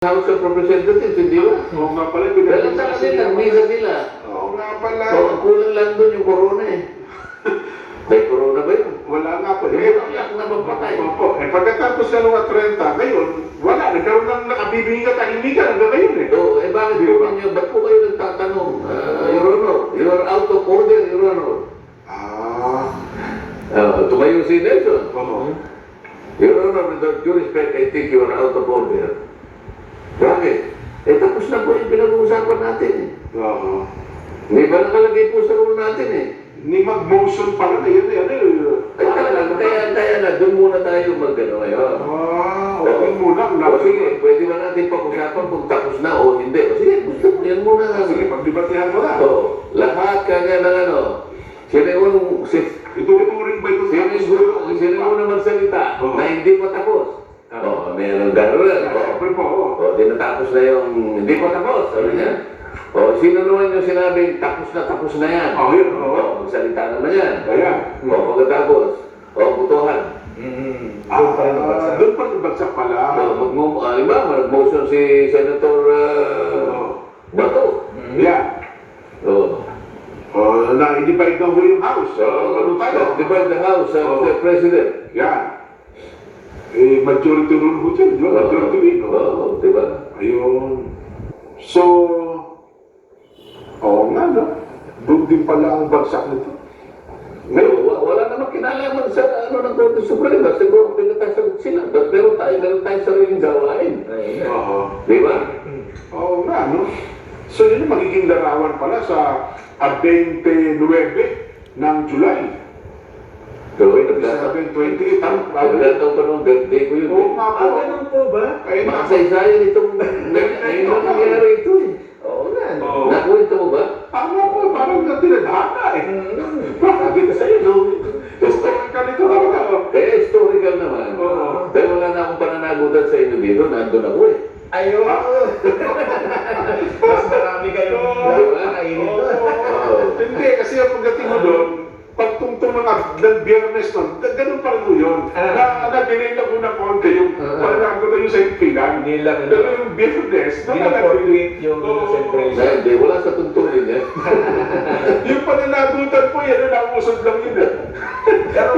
House of Representatives, hindi ba? Oo nga pala, Dahil sa kanila, visa nila. Oo nga pala. O, kulang lang doon yung corona eh. May corona ba yun? Wala nga pala. Hindi ba lang na mapatay? Opo. Pagkatapos ng mga 30, ngayon, wala. Nagkaroon ng nakabibigay ka tahimikan hanggang ngayon eh. Oo, bakit Di po ba? ninyo, ba't po kayo nagtatanong? Your Honor, you are out of order, Your Honor. Tumayo si Nelson. Oo. Your Honor, with all due respect, I think you are out of order. Bakit? Tapos na po yung pinag-uusapan natin eh. Oo. Hindi ba nakalagay po sa rule natin eh? Ni mag-motion pala na yun eh. Ay talaga, kaya na, doon muna tayo mag-ano ngayon. Okay muna. O sige, pwede ba natin pag-usapan kung tapos na o hindi? O sige, gusto mo yan muna. Sige, pagdibatihan mo na. O, lahat kanya ng ano, sino Ituturing ba ito? yung unang magsalita na hindi pa tapos? O, meron gano'n. Siyempre po. O, di natapos na yung hindi pa tapos. Sabi niya. O, sino naman yung sinabing tapos na yan? Oo, yun. O, magsalita naman yan. Kaya. O, pagkatapos. O, butuhan. Doon pa rin bagsak pala. Mag-motion si Senator Bato. Yeah. O, Na i-divide na ho yung house. Ano tayo? divide the house, the president. Yeah. Majority rule ho dyan, di ba? Majority win. Oo, di ba? Ayun. So, nga, no? Doon din pala ang bagsak nito. Ngayon, wala namang kinalaman sa ano ng Korte Suprema. Siguro pinatasagot sila. Meron tayo sariling gawain. Di ba? Oo nga, no? So, yun ang magiging larawan pala sa 29 ng July. So, nagtatapin 28. Nagtatapin pa nung birthday ko yun. Oo nga po. Ganun po ba? Makasaysayan itong ngayon na nangyari ito eh. Oo nga. Oo. Nakuwento mo ba? Ano po, parang natinadhana eh. Sabi ko sa'yo, no? Historical ito talaga. Historical naman. Oo. Pero wala na akong pananagutan sa inyo dito. Nandun ako eh. Ayun. Mas marami kayong nakakainit doon. Hindi, kasi ang pagdating mo doon, pagtungtong ng biyernes nun, ganun pa rin mo yun. Na-delay lang muna konti yung parang ko tayo sa impilan. Hindi lang. Pero yung biyernes, Hindi na fortuit yung celebration. Hindi, wala sa tuntunin eh. yung pananagutan po yan, nausod lang yun eh. Pero